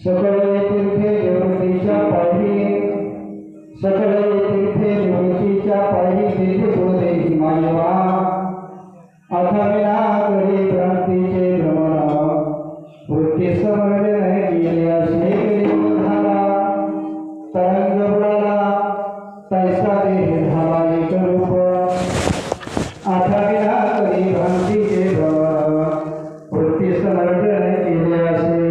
सकळ तीर्थे निवृत्तीच्या पायरी सकळ तीर्थे निवृत्तीच्या पायरी तेथे सोदेची मायवा अथविना करी भ्रांतीचे भ्रमण वृत्ती समर्जन केले असे झाला तरंग बुडाला तैसा देह झाला एक रूप अथविना करी भ्रांतीचे भ्रमण वृत्ती समर्जन केले असे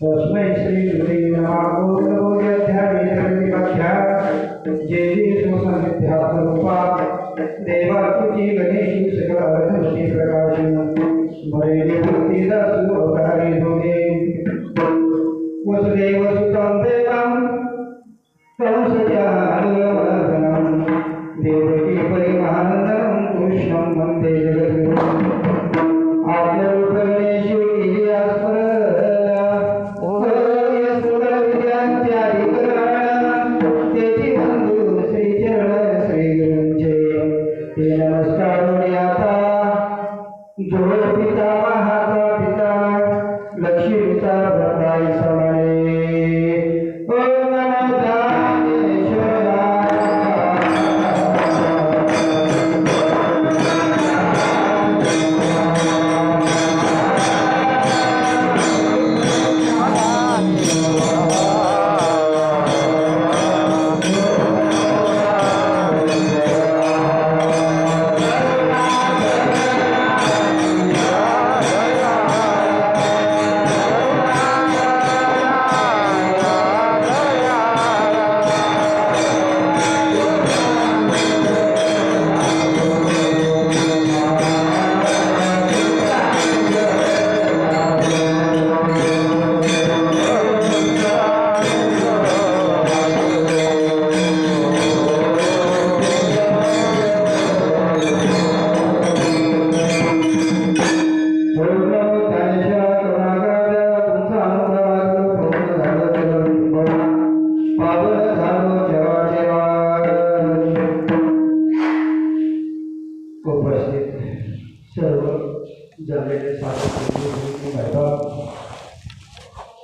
तस्मै श्री गुरुवे नमः स्वरूपा देवाची गणेश सकल अर्थी प्रकाश भरेली भक्तिदास अवतारी होते वसुदेव सुतं देवं कंसचानूरमर्दनं देवकी परिमानन्दं कृष्णं वन्दे जगद्गुरुम्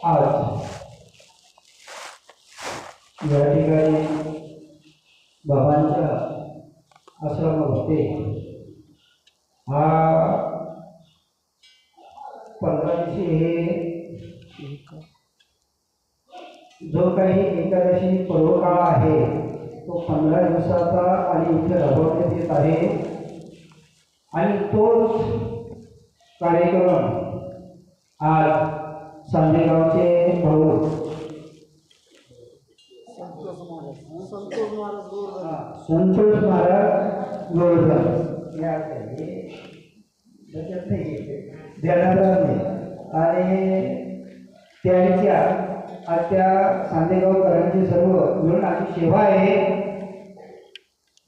आज या ठिकाणी बाबांच्या आश्रमामध्ये हा 15 हे जो काही एकादशी पर्वकाळ आहे तो 15 दिवसाचा आणि इथे राबवण्यात येत आहे आणि तोच कार्यक्रम आज सांदेगावचे भाऊ संतोष महाराज गोवर्धन या आणि त्यांच्या त्या सांदेगावकरांची सर्व मिळून आमची सेवा आहे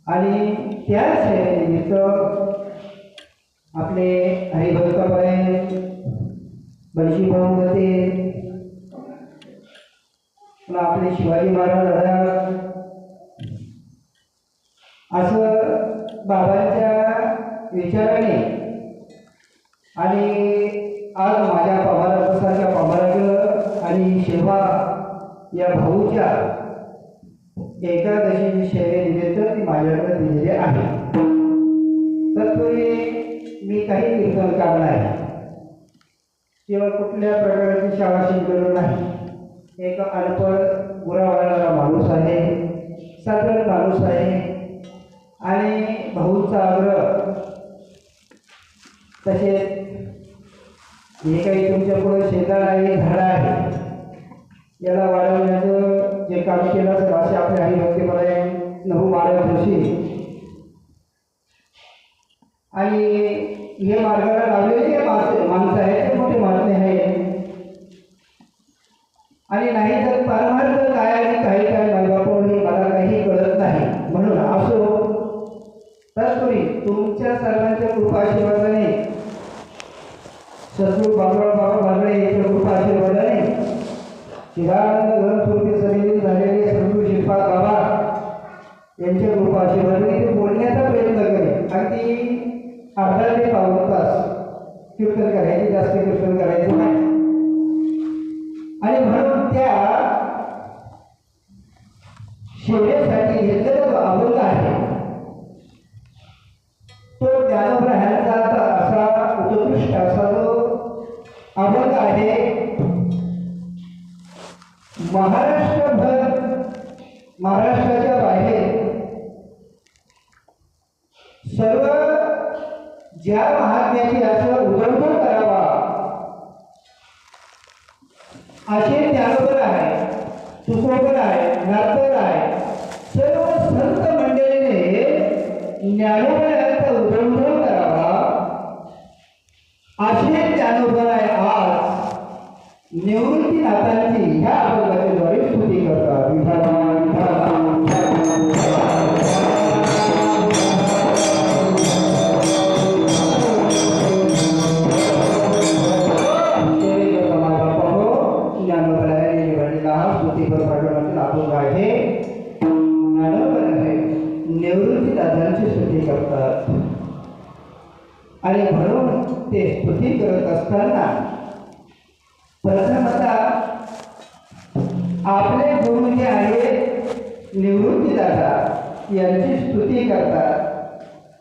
आणि त्या सेवेनिमित्त आपले हरिभक्ताबाई बंशी भाऊ होते, आपले शिवाजी महाराज एकादशीची शैली निमित्त ती माझ्याकडे दिलेली आहे. तत्पूर्वी मी काही कीर्तनकार नाही किंवा कुठल्या प्रकारची शाळा शिकलेलो नाही. एक अनपढ गुरावळणारा माणूस आहे, साधारण माणूस आहे आणि भाऊचा आग्रह तसेच हे काही तुमच्या पुढे शेजार आहे, झाडं आहे, याला वाढवण्याचं जे काम केलं असेल असे आपले आई भक्ती मला नऊ मार्गदर्शी आणि हे मार्गाला लावलेले जे माणसं आहेत ते मोठे महात्मे आहेत. आणि नाही तर परमार्थ काय आणि काही काय मायबापो हे मला काही कळत नाही. म्हणून असो तत्पूर्वी तुमच्या सर्वांच्या कृपाशीर्वादाने सद्गुरू बाबा बागडे यांच्या कृपाशीर्वादाने चिदानंद घनस्वरूपी सन्निधी झालेले सद्गुरू श्रीपाद बाबा यांच्या कृपाशीर्वादाने ते बोलण्याचा प्रयत्न करेन. अगदी अर्धा ते पाऊण तास कीर्तन करायचे, जास्त कीर्तन करायचं नाही. आणि म्हणून त्या शेवेसाठी घेतलेला जो अभंग आहे तो ज्ञानोबरायांचा असा उत्कृष्ट असा जो अभंग आहे. महाराष्ट्रभर, महाराष्ट्राच्या बाहेर सर्व ज्या महात्म्याची असं उदंड करावा असे ज्ञानोबर आहे, तुकोबर आहे, नारदर आहे, सर्व संत मंडळीने ज्ञानोबराचा उदंड करावा असे ज्ञानोबर आहे. आज निवृत्तीनाथांची ह्या अभंगाच्याद्वारे स्तुती करतात. विठाला निवृत्तीनाथांची स्तुती करतात. आणि म्हणून ते स्तुती करत असताना प्रथमतः आपले गुरु जे आहेत निवृत्तीदादा यांची स्तुती करतात.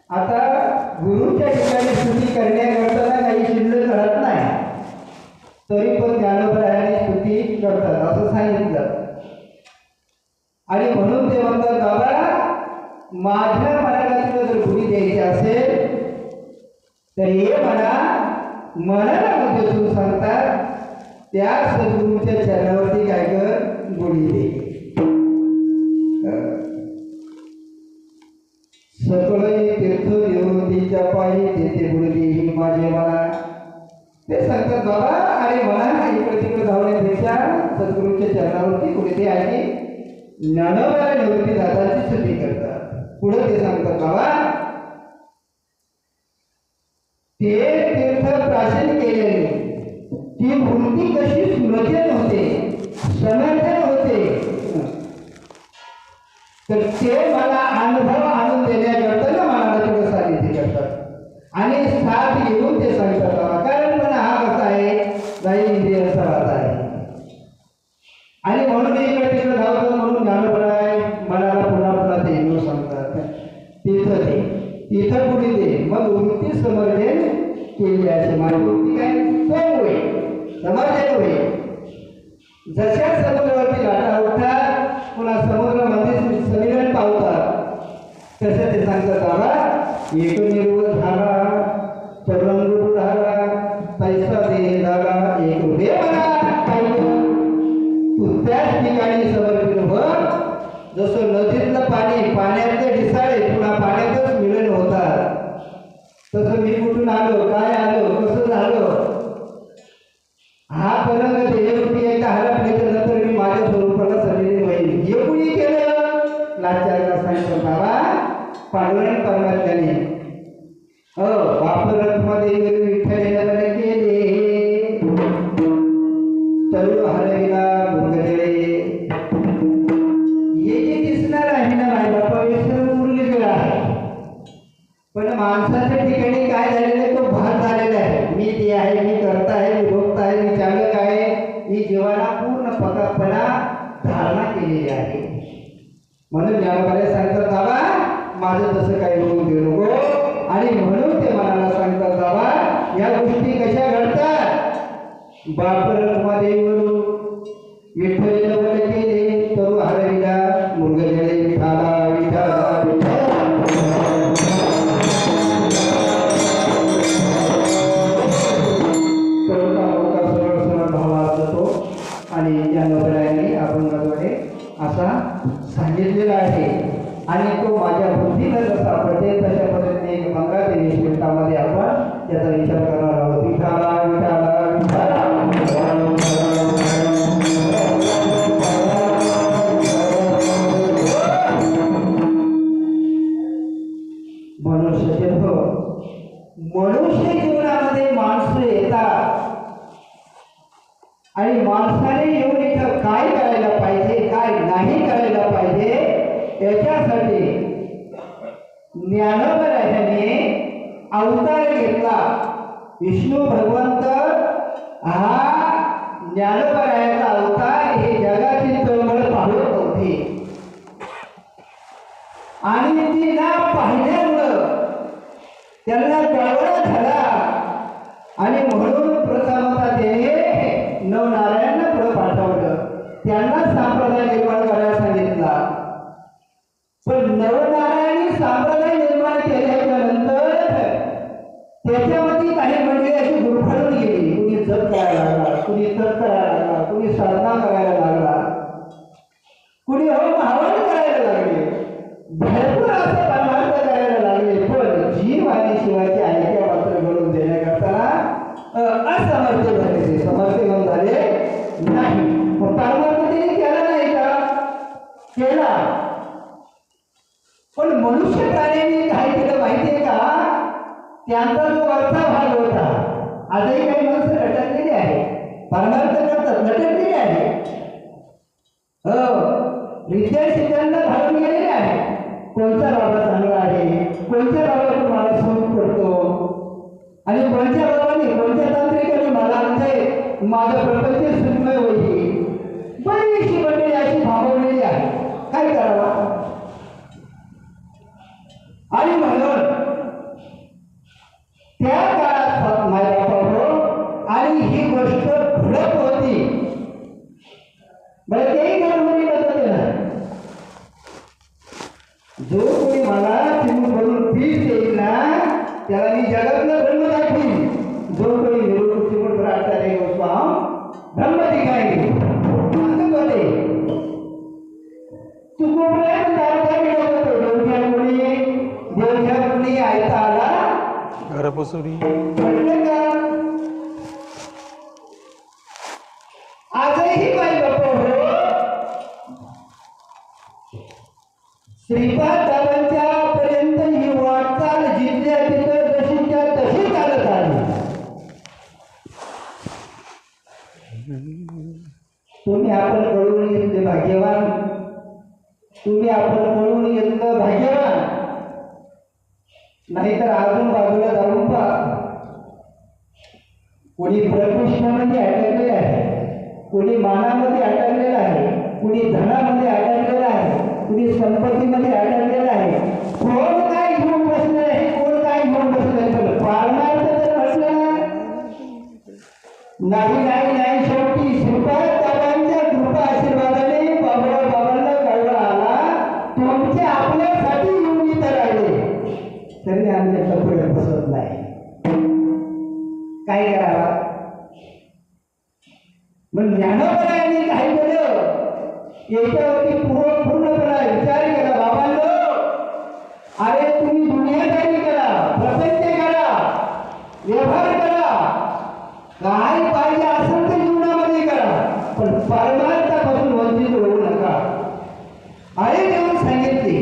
आता गुरुच्या ठिकाणी स्तुती करण्याकरता काही शिल्लक राहत नाही, तरी पण ज्ञानोबरायांनी स्तुती करतात असं सांगितलं. आणि म्हणून ते म्हणतात बाबा माझ्या मनाला तुला जर गुढी द्यायची असेल तर हे मनाला उद्देशून सांगतात. त्या सद्गुरूच्या चरणावरती काय कर गुढी दे. सकळ तीर्थ निवृत्तीच्या पायी तेथे गुढी ही माझे मना. ते सांगतात बाबा अरे म्हणा इकडे तिकडे धावण्यापेक्षा सद्गुरूच्या चरणावरती गुढी दे. आणि ज्ञानोबा निवृत्तीनाथांची स्तुती करतात. पुढे ते सांगतात बाबा ते तीर्थ प्राशन केलेले ती मूर्ती कशी सुरक्षित होते, समर्थन होते, तर ते मला अनुभव आणून देण्याकरता ना मनाला थोडं सानिध्य करतात. आणि साथ घेऊन ते सांगतात बाबा कारण पण हा कसा आहे गाई इंद्रियांचा राहत आहे. आणि म्हणून इकडे तिकडे धावतात. म्हणून ज्ञानोबा आहे मनाला पुन्हा पुन्हा ते येऊन सांगतात तिथं दे, तिथं कुठे दे, मग वृत्ती समर्थन केली असे. माझी वृत्ती काय सोय होईल, समर्थन होईल. जशा समुद्रावरती लाटा उठतात पुन्हा समुद्रामध्ये समीरण पावतात तसं ते सांगतात बाबा एक निर्वळ झाला तरंग झाला पैसा दे झाला एक रुपये म्हणा तू त्याच ठिकाणी समर्पित हो. जसं नदीतलं पाणी पाण्यातले ढिसाळे पुन्हा पाण्यातच मिलन होतात तसं मी कुठून आलो, काय आलो, कसं झालं हा पर्यंत देवरूपी एकदा हरपले तर नंतर मी माझ्या स्वरूपाला समिती होईल. हे कुणी केलं लाचारला सांगतो बाबा पांडुरंग परमात्म्याने वापरमध्ये विठ्ठल केले तरुण हरविला भुंगले. हे जे दिसणार आहे ना माय बापा हे सर्व मुरलीगळ आहे. पण माणसाच्या ठिकाणी काय झालेलं आहे तो भाग झालेला आहे. मी ते आहे, मी करता आहे, मी भोगता आहे, मी चालक आहे. ही जीवाला पूर्ण पकापणा धारणा केलेली आहे. म्हणून ज्ञानोबाला सांगतात बाबा माझं तसं काही होऊन देऊ नको. आणि म्हणून ते मनाला सांगतात बाबा या गोष्टी कशा घडतात. बापरत्मादेवरू विठ्ठल बोल केले तरू हरविला मुरगजळे विठाला विठाला विठाला. आणि ज्ञानोबांनी अभंगाद्वारे असा सांगितलेला आहे. आणि तो माझ्या बुद्धीला जसा पटेल तशा पद्धतीने 15-20 मिनिटांमध्ये आपण त्याचा विचार करणार आहोत. विठाला विठाला विठाला मनुष्य जीवनामध्ये माणसं येतात आणि माणसाने येऊन इथं काय करायला पाहिजे काय नाही करायला पाहिजे याच्यासाठी ज्ञानोबराजाने अवतार घेतला. विष्णू भगवंत हा ज्ञानोबरायाचा अवतार हे जगाची तळमळ पाहत नव्हते आणि ती ना पाहिल्यामुळं त्यांना कळवळा झाला. आणि म्हणून प्रथमतः त्याने नवनारायणांना पुढे पाठवलं. त्यांना संप्रदाय निर्माण करायला सांगितला. पण नवनारायणी संप्रदाय निर्माण केल्याच्या नंतर त्याच्यामध्ये काही मंडळी अशी गुरफळून गेली. कुणी जप करायला लागला, कुणी तप करायला लागला, कुणी साधना करायला लागला, कुणी होम हवन करायला लागले, भरपूर असं परमार्थ करायला लागले. पण जीव आणि शिवाची ऐक्य मात्र घडून देण्याकरता असमर्थ झाले. ते समर्थन झाले नाही. मग परमार्थ त्यांनी केला नाही का? केला. पण मनुष्य प्राण्यांनी काय केलं माहितीये का? त्यांचा जो वरचा भाग होता आजही काही माणसं लटकलेली आहे. परमार्थ करतात लटकलेली आहे. विद्यार्थ्यांना घालून गेलेले आहे. कोणता बाबा चांगला आहे, कोणत्या बाबाकडून मला सूट पडतो आणि कोणत्या बाबाने कोणत्या तांत्रिकाने मला म्हणजे माझं प्रपंच सुखमय होईल. बरीचशी मंडळी अशी थांबवलेली आहे. काय करावं? आणि म्हणून त्या काळात मायबापावर आणि ही गोष्ट घडत होती. बरं तेही घडवून बदलते ना. जो कोणी मला चिमूट भरून पीठ देईल ना त्याला मी जगातलं ब्रह्म दाखवीन. जो कोणी निरोग चिमूट भराचा रे गोस्वाम ब्रह्म दिखाएंगे. सांगत होते तू कोपऱ्यात तारका मिळत होतो. देवघ्या कोणी आयता आला घरपसुरी म्हटलं का? आजही बाई बापा हो श्रीपाद बाबांच्या पर्यंत ही वाटचाल जिथल्या तिथं जशीच्या तशी चालत आली. तुम्ही आपण कळून घेतले भाग्यवान. तुम्ही आपण कळून घेतलं भाग्यवान. नाहीतर अजून बाजूला जाऊन पहा. कोणी प्रकृष्णामध्ये अटकलेलं आहे, कोणी मानामध्ये अटकलेलं आहे, कुणी धनामध्ये अटकलेलं आहे, कुणी संपत्तीमध्ये अटकलेलं आहे. कोण काय घेऊन बसलं आहे, कोण काय घेऊन बसलं आहे. पण पारमार्थ तर म्हटलं नाही नाही नाही. शेवटी श्रीपाद बाबांच्या कृपा आशीर्वादाने बाबांना कळवा आला. तुमचे आपल्यासाठी येऊन इथं राहिले तरी आमच्या कपडे बसत नाही. काय करावा? मग ज्ञानोबरायांनी काय केलं? याच्यावरती पूर्णपणे विचार केला. बाबांनो अरे तुम्ही दुनियादारी करा, प्रपंच करा, व्यवहार करा, काय पाहिजे असेल ते जीवनामध्ये करा, पण परमार्थापासून वंचित होऊ नका. अरे देऊन सांगितले.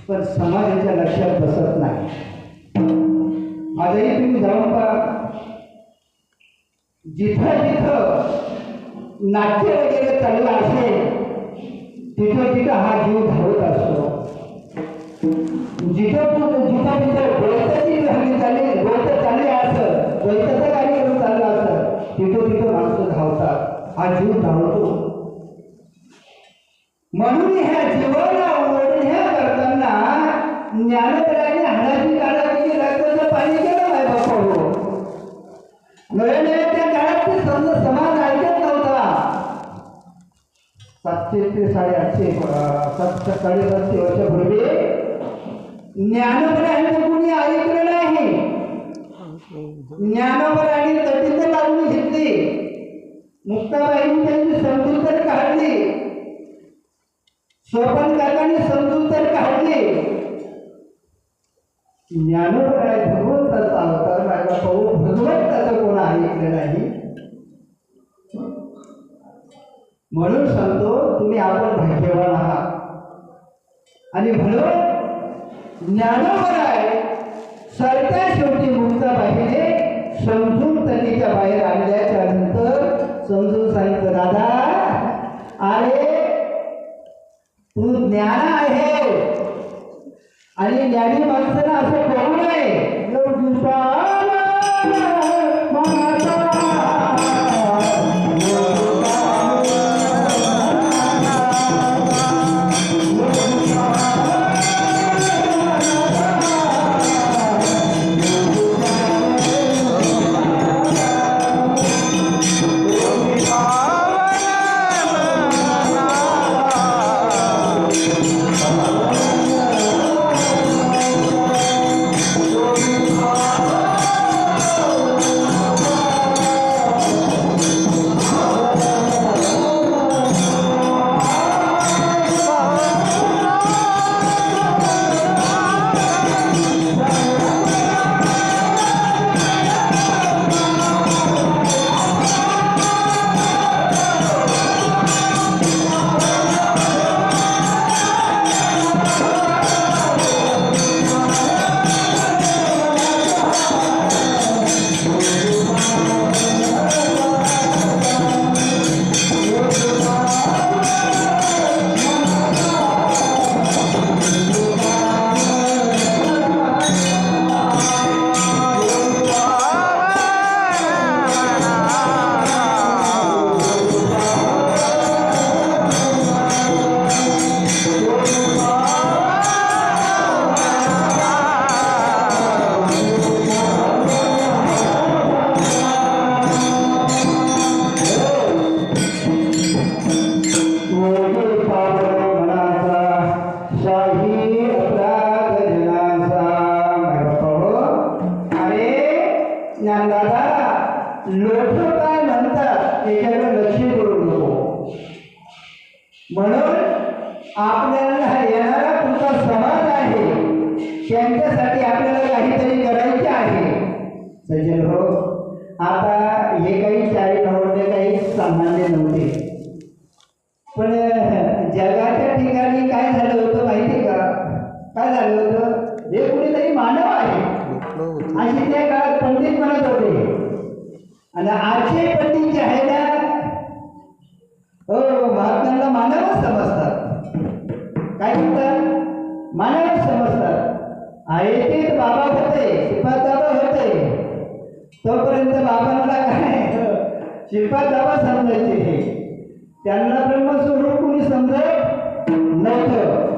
पण समाजाच्या लक्षात बसत नाही. आजही तुम्ही जाऊन पहा. जिथं जिथं नाट्य वगैरे चाललं असेल तिथं तिथं हा जीव धावत असतो. जिथं द्वैताची हल्ली चालली, द्वैत चालले असं द्वैताचा कार्यक्रम चालला असं तिथं तिथं माणसं धावतात. हा जीव धावतो. म्हणून ह्या जीवन ओढण्या करताना ज्ञानोबराने हाडाची काढाची रक्ताचं पाणी केलं नाही बापा हो. नव्या त्या काळात ते समाज ऐकत नव्हता. 700 ते 850 750 वर्षापूर्वी ज्ञानोबराने कोणी ऐकलं नाही. ज्ञानोबराने तटीत लावून घेतली. मुक्ताबाईंनी त्यांची समजूत तर काढली. सोपान काकांनी समजूत तर काढली. ज्ञानोबराय भगवंताचा अवतार माझा पाहू भगवंताचं कोण ऐकलं नाही. म्हणून सांगतो तुम्ही आपण भाग्यवान आहात. आणि म्हणून ज्ञानोबराय सरत्या शेवटी मुक्ताबाईने समजून तटीच्या बाहेर आणल्याच्या नंतर समजून सांगितलं दादा अरे तू ज्ञान आहे आणि ज्ञानी माणसाला असं करू नये. लोक काय म्हणतात त्याच्याकडे लक्ष देऊ नको. म्हणून आपल्याला येणारा तुमचा समाज आहे त्यांच्यासाठी आपल्याला काहीतरी करायचे आहे. सज्जन हो आता हे काही चारी नव्हते काही सामान्य नव्हते. पण जगाच्या ठिकाणी काय झालं होतं माहिती का? काय झालं होतं? हे कुणीतरी मानव आहे अशी त्या काळात पंडित म्हणत होते. आणि आजचे पंडित जे आहे ना हो महात्म्यांना मानवच समजतात. काय म्हणतात? मानवच समजतात. आहे ते बाबा होते श्रीपाद बाबा होते तोपर्यंत बाबांना काय श्रीपाद बाबा समजायचे. त्यांना ब्रह्मस्वरूप कोणी समजत नव्हतं.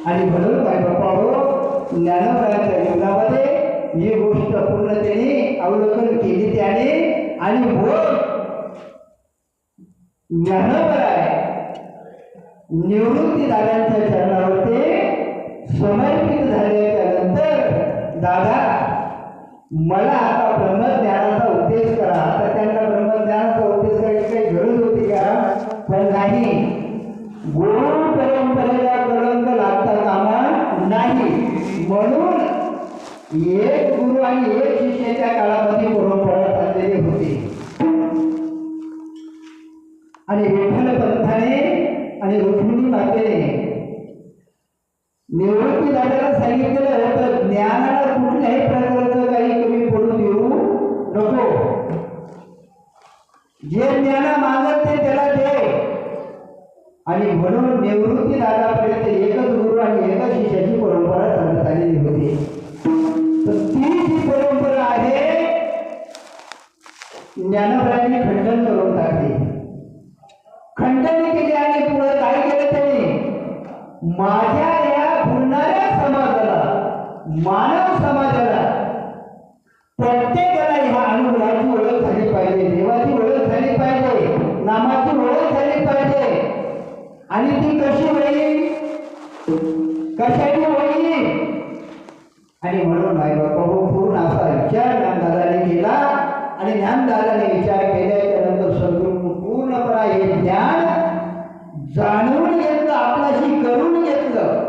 आणि म्हणून काय बाबा हो ज्ञानोबराच्या जीवनामध्ये ही गोष्ट पूर्णतेने अवलोकन केली त्याने. आणि ज्ञानोबराय निवृत्ती दादांच्या चरणावरती समर्पित झाल्याच्या नंतर दादा मला आता ब्रह्मज्ञानाचा उपदेश करा. आता त्यांना ब्रह्मज्ञानाचा उपदेश करायची काही गरज होती का? पण नाही. गुरु परंपरेला कलंक लागता कामा नाही. म्हणून एक गुरु आणि एक शिष्याच्या काळामध्ये परंपरा चाललेली होती. आणि विठ्ठल पंथाने आणि रुक्मिणी मातेने निवृत्ती दादाला सांगितलेलं होतं ज्ञानाला कुठल्याही प्रकारचं काही कमी पडू देऊ नको. जे ज्ञान मागत ते त्याला दे. आणि म्हणून निवृत्ती दादापर्यंत एकच गुरु आणि एकच शिष्याची परंपरा चालत आलेली होती. तर ती जी परंपरा आहे ज्ञानोबरायांनी खंडन करून टाकली. खंडन केली आणि पुढे काय केलं त्यांनी माझ्या या बोलणाऱ्या समाजाला मानव समाजाला प्रत्येकाला ह्या अनुभवाची ओळख झाली पाहिजे देवाची ओळख झाली पाहिजे नामाची ओळख झाली पाहिजे आणि ती कशी होईल कशाची होईल आणि म्हणून माय बाप्पा पूर्ण असा विचार ज्ञानदादाने केला आणि ज्ञानदादाने विचार केल्याच्या नंतर सद्गुरू पूर्णपणा हे ज्ञान जाणून घेतलं आपल्याशी करून घेतलं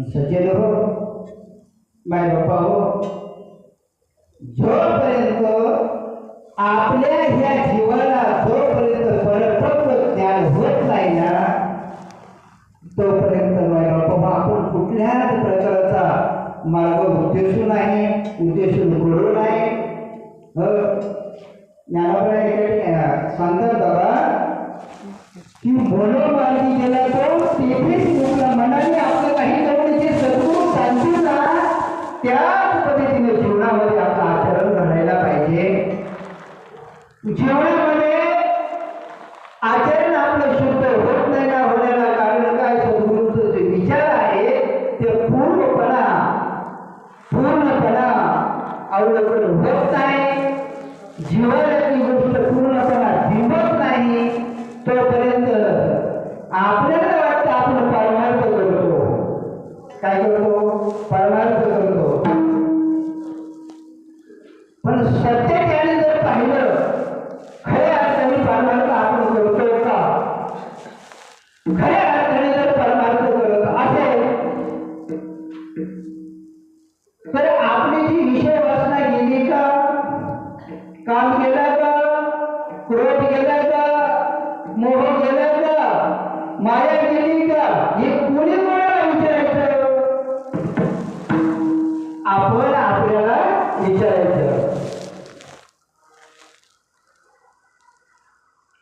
सज्जन हो माय बाप्पा हो जोपर्यंत आपल्या ह्या जीवाला जोपर्यंत परिपक्व ज्ञान होत नाही ना तोपर्यंत माय बाप्पा आपण कुठल्याच प्रकारचा मार्ग उद्देशू नाही उद्देशून करू नाही ज्ञानाबाई सांगतात बाबा की मनोमार्गी गेला तो तेथेच मोकळा मनाने आपलं काही करून जे सद्गुरू सांगतील ना त्याच पद्धतीने जीवनामध्ये आपलं आचरण घडायला पाहिजे जीवनामध्ये आचरण आपलं शुद्ध होत नाही ना होण्याला कारण काय सद्गुरूचं जे विचार आहे ते पूर्णपणा अवलंबून होत नाही जीवनाची गोष्ट पूर्णपणा दिवत नाही तोपर्यंत आपल्याला वाटतं आपण परमार्थ करतो काय करतो परमार्थ करतो पण सत्य त्याने जर पाहिलं खऱ्या अर्थाने परमार्थ आपण करतो का खऱ्या अर्थाने जर परमार्थ करत असेल तर आपली जी विषय वासना गेली का काम गेला का क्रोध गेला का मोह गेला का माया गेली का हे कोणी कोणाला विचारायचं आपण आपल्याला विचारायचं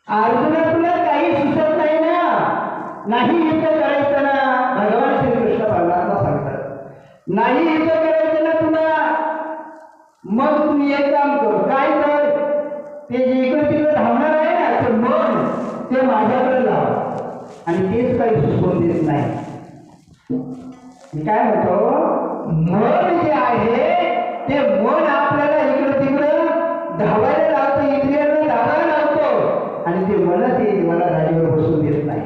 अर्जुना तुला काही सुचत नाही ना नाही युद्ध करायचं ना भगवान श्रीकृष्ण परमात्मा सांगतात नाही युद्ध करायचं ना तुला मग तू एक काम कर काय कर ते जे इकडे तिकडे धावणार आहे ना ते मन ते माझ्याकडे लाव आणि तेच काही सुचवून देत नाही मी काय म्हणतो मन जे आहे ते मन आपल्याला इकडे तिकडे धावायला लावतो इंद्रियांना धावायला लावतो आणि ते मनच हे मला जागेवर बसून देत नाही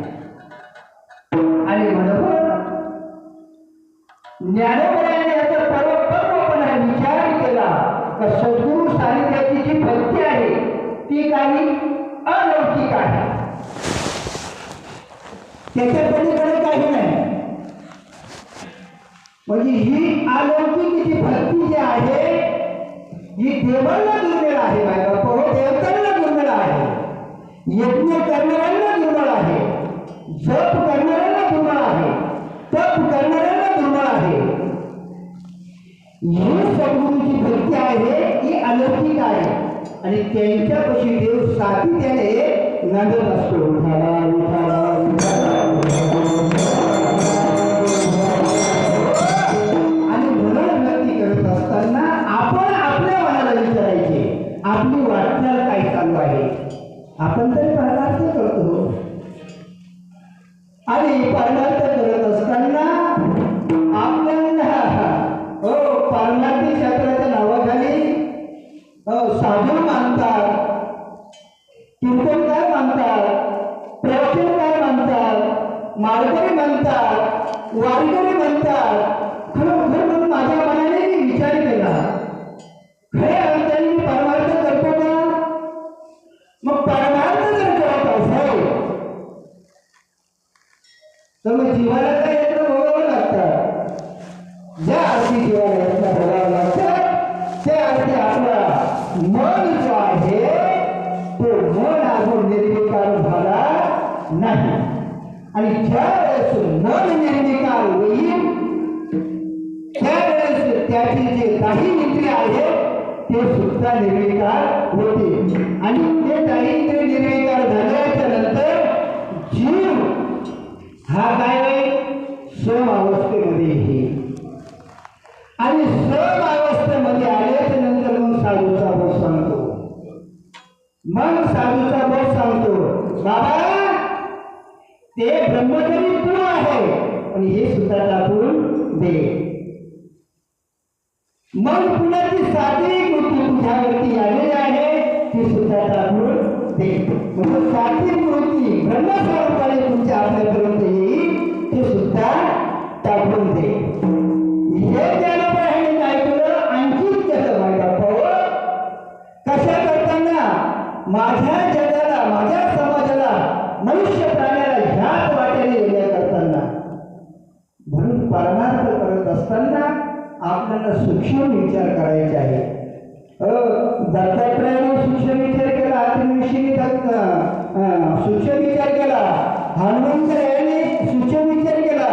आणि म्हणून ज्ञानोबराने याचा परिपक्वपणा विचार केला तर सद्गुरू सानिध्याची जी भक्ती आहे ती काही अलौकिक आहे त्याच्या पलीकडे काही नाही म्हणजे ही अलौकिक जी भक्ती जी आहे ही देवाला दुर्मिळ आहे बाबा हो देवतांना दुर्मिळ आहे यज्ञ करणाऱ्यांना दुर्मिळ आहे जप करणाऱ्यांना दुर्मिळ आहे तप करणाऱ्यांना दुर्मिळ आहे ही सद्गुरूची भक्ती आहे ही अलौकिक आहे आणि त्यांच्यापाशी देव सातत्याने नांदत असतो उठाला उठाला आणि म्हणून भक्ती करत असताना आपण आपल्या मनाला विचारायचे आपली वाटचाल काय चालू आहे आपण तरी परमार्थ करतो आणि परमार्थ करत असताना आपल्याला परमार्थी शास्त्राच्या नावाखाली साधू मानतात कीर्तनकार मानतात प्रवचनकार मानतात माळकरी म्हणतात वारकरी म्हणतात खरोखर मग माझ्या मनाने मी विचार केला खऱ्या अर्थाने मी परमार्थ करतो का मग परमार्थ जर करत असेल तर मग जीवाला काय यत्न भोगावं लागतं ज्या अर्थी जीवाला यत्न भोगावं लागतं त्या अर्थी आपला मन जो आहे तो मन अजून निर्विकार झाला नाही आणि ज्या वेळेस मन निर्विकार होईल त्यावेळेस त्याची जे काही इंद्रिय आहेत ते सुद्धा निर्विकार होते आणि ते काही इंद्रिय निर्विकार झाल्याच्या नंतर जीव हा काय सम अवस्थेमध्ये येईल आणि सम अवस्थेमध्ये आल्याच्या नंतर मग साधूचा बोध सांगतो बाबा ते ब्रह्मचारी तू आहे आणि हे सुद्धा टाकून दे. मग पुन्हा ती सात्विक वृत्ती तुझ्यावरती आलेली आहे ती सुद्धा टाकून दे. म्हणजे सात्विक वृत्ती ब्रह्मस्वरूपाने तुमच्या आपल्यापर्यंत येईल ते सुद्धा टाकून दे. हे ज्ञानोबाईने ऐकलं आणखी कसं व्हायला पाहू. कशा करताना माझ्या जगाला माझ्या समाजाला मनुष्य प्राण्याला ह्याच वाटेने येण्या करताना म्हणून परमार्थ करत असताना आपल्याला सूक्ष्म विचार करायचे आहे. दत्तात्रयाने सूक्ष्म विचार केला, आत्मविषयी सूक्ष्म विचार केला, हनुमंतरायाने सूक्ष्म विचार केला.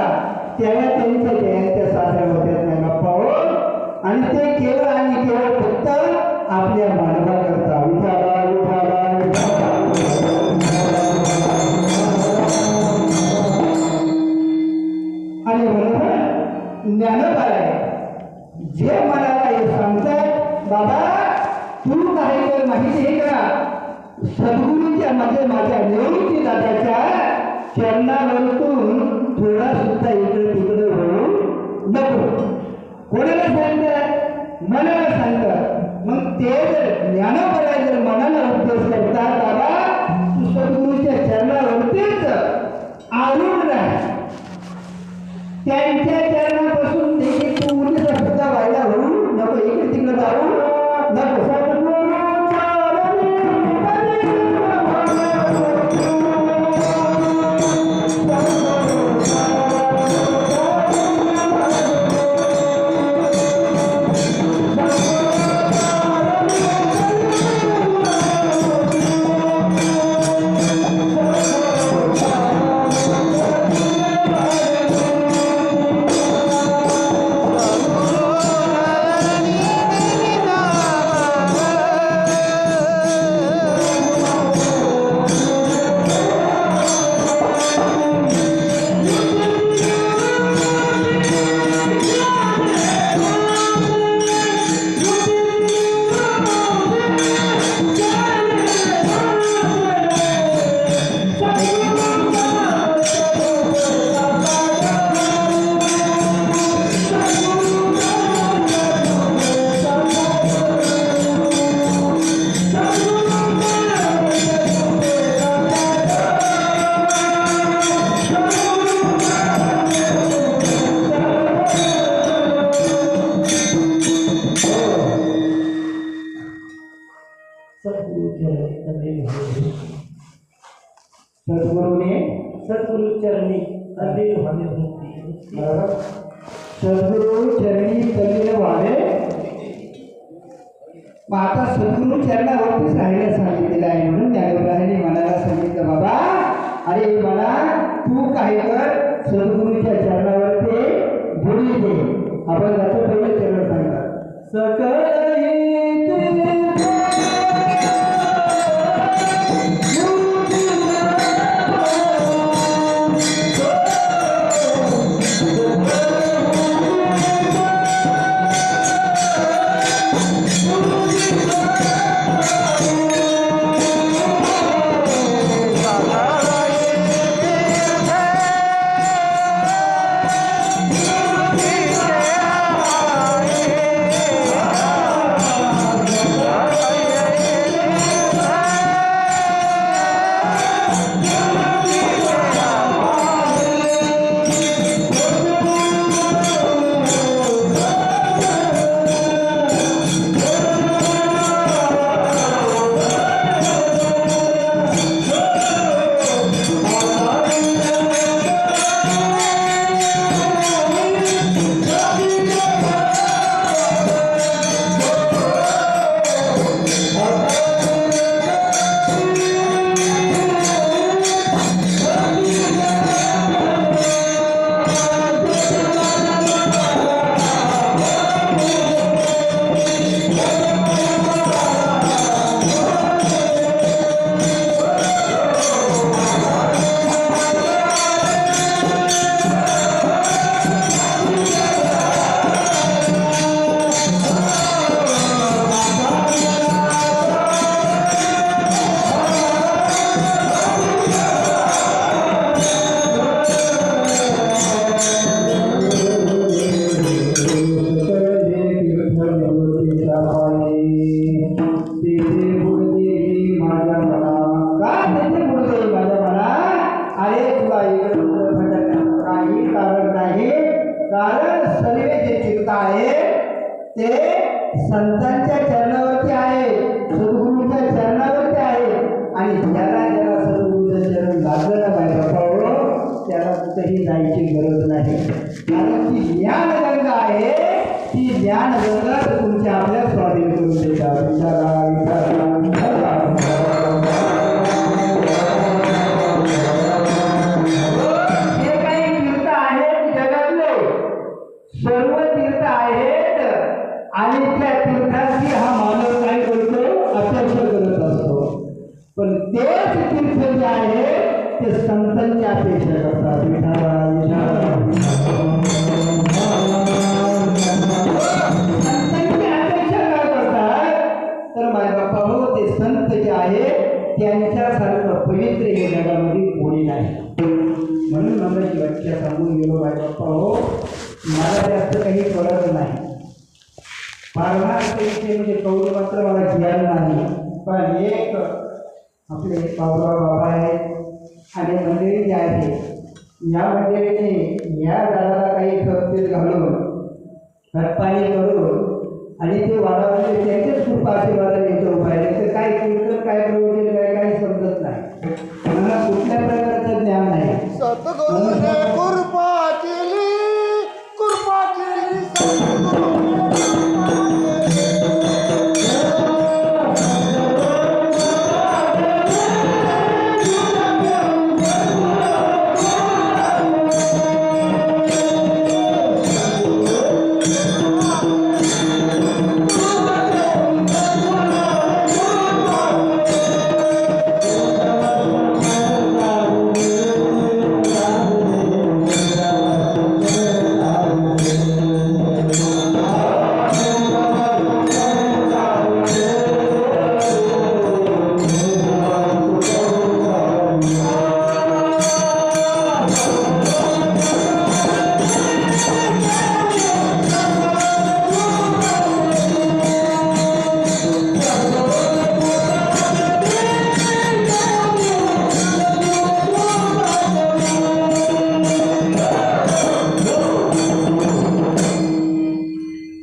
तेव्हा त्यांच्या जयंत्या साजऱ्या होत्या नाही बाप्पा हो. आणि ते केवळ आणि केवळ फक्त आपल्या मानवाकरता उठावा उठावा आणि म्हणून ज्ञानोबाई जे मनाला हे सांगतात बाबा तू काही तर माहिती आहे का सद्गुरूच्या मध्ये माझ्या निवृत्ती दादाच्या चरणावरतून थोडा सुद्धा इकडे तिकडे होऊ नको. कोणाला सांगतात? मनाला सांगतात. मग ते जर ज्ञानोबाई जर मनाला उपदेश करतात बाबा तू सद्गुरूच्या चरणावरतीच आरूढ राह. त्यांच्या चरणापासून देखील तू उन्नीचा सुद्धा व्हायला होऊ नको, इकडे तिकडे जाऊ नको. सद्गुरु चरणी तल्लीन सद्गुरु चरणी तल्लीन व्हावे. मग आता सद्गुरु चरणावरतीच राहायला सांगितलेलं आहे. म्हणून ज्ञानोबाईंनी मनाला सांगितलं बाबा अरे मना तू काय कर सद्गुरूच्या चरणावरती बुडी दे. आपण त्याचं पहिलं चरण सांगतात सकळ इकडे भटकण्याचं काही कारण नाही. कारण सर्व जे तीर्थ आहे ते संतांच्या चरणावरती आहे, सद्गुरूंच्या चरणावरती आहे. आणि ज्याला ज्याला सद्गुरूचं चरण लागलं ना बाय बाबा, त्याला कुठेही जायची गरज नाही. कारण ती ज्ञानगंगा आहे, ती ज्ञानगंगा तुमच्या आपल्या स्वाधीन करून देतात. हे काही तीर्थ आहेत जगातले, सर्व तीर्थ आहेत. आणि त्या तीर्थांची हा मानव काय करतो, अपेक्षा करत असतो. पण तेच तीर्थ जे आहे ते संतांची अपेक्षा करतात. संतांची अपेक्षा काय करतात, तर माय बाप्पा हो, ते संत जे आहे त्यांच्यासारखं पवित्र हे जगामध्ये कोणी नाही. म्हणून मला जी व्याख्या सांगून गेलो माय बाप्पा हो, मला जास्त काही कळत नाही. विषय म्हणजे कौल मात्र मला ज्ञान नाही. पण एक आपले पावराव बाबा आहेत आणि मंदिर जे आहे, या मंदिराने या झाडाला काही खतपीत घालून खतपाणी करून आणि ते वाढवले, त्यांचेच खूप आशीर्वादाने याचा उपाय आहे. काय कीर्तन काय प्रयोजन काय काही समजत नाही, मला कुठल्या प्रकारचं ज्ञान नाही. सद्गुरुने कृपा केली, कृपा केली सद्गुरुने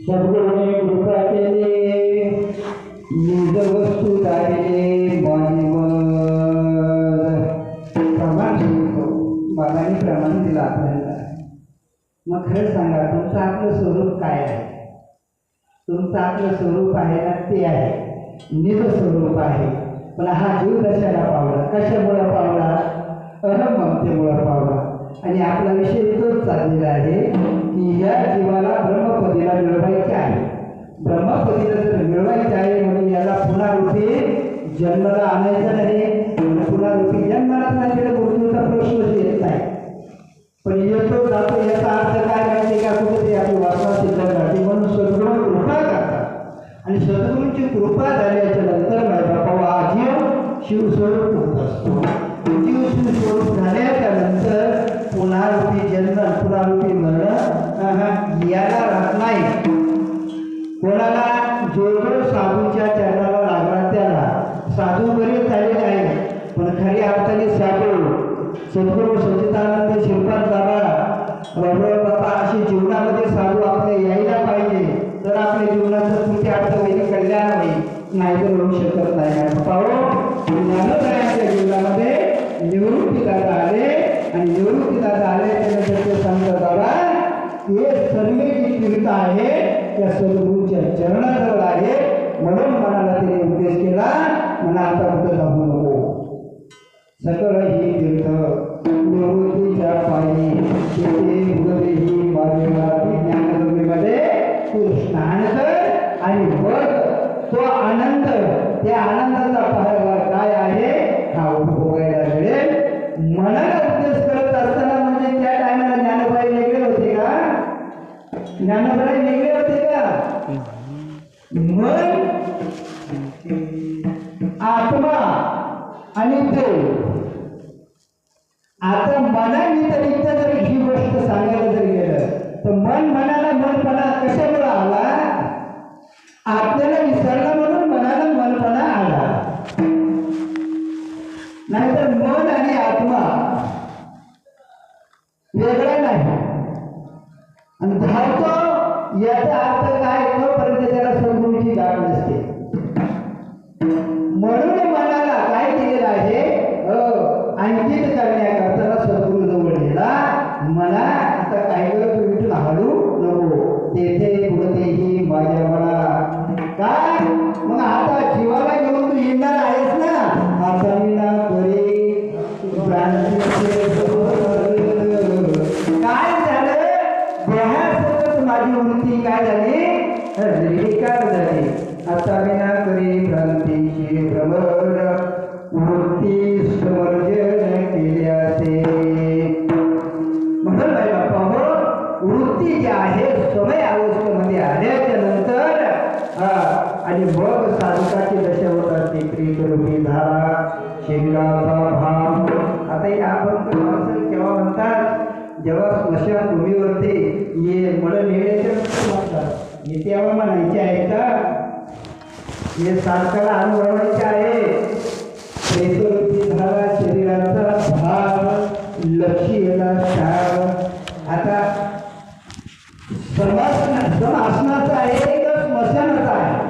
सद्गुरूने कृपा केली, निज वस्तू दारिले प्रमाण शिकतो. बाबांनी प्रमाण दिलं आपल्याला. मग खरं सांगा, तुमचं आपलं स्वरूप काय आहे? तुमचं आपलं स्वरूप आहे ना, ते आहे निज स्वरूप आहे. पण हा जीव कशाला पावला, कशामुळे पावला? अहममतेमुळे पावला. आणि आपला विषय तोच चाललेला आहे की या जीवाला ब्रह्मपदीला मिळवायचे आहे. ब्रह्मपदीला जर मिळवायचे आहे म्हणून याला पुनरुत्थी जन्माला आणायचं नाही. पुनरुत्थी जन्माला नाही तर मृत्यूचा प्रश्नच येत नाही. पण येतो जातो याचा अर्थ काय माहिती का, कुठेतरी आपली वासना शिल्लक राहते. म्हणून सद्गुरू कृपा करतात आणि सद्गुरूंची कृपा झाल्याच्या नंतर बाबा हा जीव शिवस्वरूप होत असतो. जीव शिवस्वरूप झाल्याच्या नंतर पुनरुत्थी जन्म, पुनरुत्थी मरण याला राहत नाही. कोणाला जो जो साधूच्या चरणाला लागला त्याला साधू बरेच झालेले आहे. पण खरी अर्थाने साधू सद्गुरू सच्चिदानंद श्रीपाद बाबा रघुवर बाबा अशी जीवनामध्ये साधू आपल्या यायला पाहिजे, तर आपल्या जीवनाचं पुढे अर्थ होईल, कल्याण होईल. नाहीतर होऊ शकत नाही. पाहू ज्ञानोदयांच्या जीवनामध्ये निवृत्तीदादा आले आणि निवृत्तीदादा आले त्यानंतर ते सांगतात बाबा हे सर्व जी तीर्थ आहे त्या सद्गुरूंच्या चरणाजवळ आहे. म्हणून मनाला त्याने उपदेश केला, म्हणा आता कुठं जाऊ नको. सकळ ही तीर्थ निवृत्तीच्या पायी तेथे उगवेही माझ्या ज्ञानगंगेमध्ये तू स्नान कर आणि बघ तो आनंद, त्या आनंदाचा पाहायला काय आहे हा उपभोगायला मिळेल. मनाला उपदेश करत असताना म्हणजे त्या टायमाला ज्ञानोबाई वेगळे होते का? ज्ञानोबाई वेगळे होते का? मन, आत्मा आणि देव. आता मनाव्यतिरिक्त जर ही गोष्ट सांगायला जर गेलं तर मन मनाला मनपणा कशामुळे आला? आपल्याला विसरला म्हणून मनाला मनपणा आला. नाहीतर मन आणि आत्मा वेगळा नाही. आणि धावतो याचा अर्थ काय, तोपर्यंत त्याला सद्गुरूची गाठ नसते. म्हणून मनाला काय केलेलं आहे, अंकित करण्याकरता सद्गुरू जवळ गेला. मला आता काही वेळ तू इथून हलू नको, तेथे कुठेही माझ्या मला काय. मग आता जीवाला घेऊन तू येणार आहेस ना. आता मी ना करी काय झालं, देहासोबत माझी वृत्ती काय झाली, निर्विकार झाली. आता मी ना करी भ्रांतीची भ्रमर वृत्ती समर्जन केल्याचे. म्हणून बाई बाप्पा हो, वृत्ती जी आहे समय अवस्थेमध्ये आल्याच्या नंतर आणि मग साधकाची दशा होतात ती प्रीतरूपी धारा शरीराचा भाव. आता हे अभंग माणसं केव्हा म्हणतात, जेव्हा स्मशानभूमीवरती ये मळ नेण्याचे म्हणतात, हे तेव्हा म्हणायचे आहे का, हे साधकाला अनुभवायचे आहे. प्रेतरूपी धारा शरीराचा भाव लक्ष्यला शाव. आता समासनाचा आहे का स्मशानाचा आहे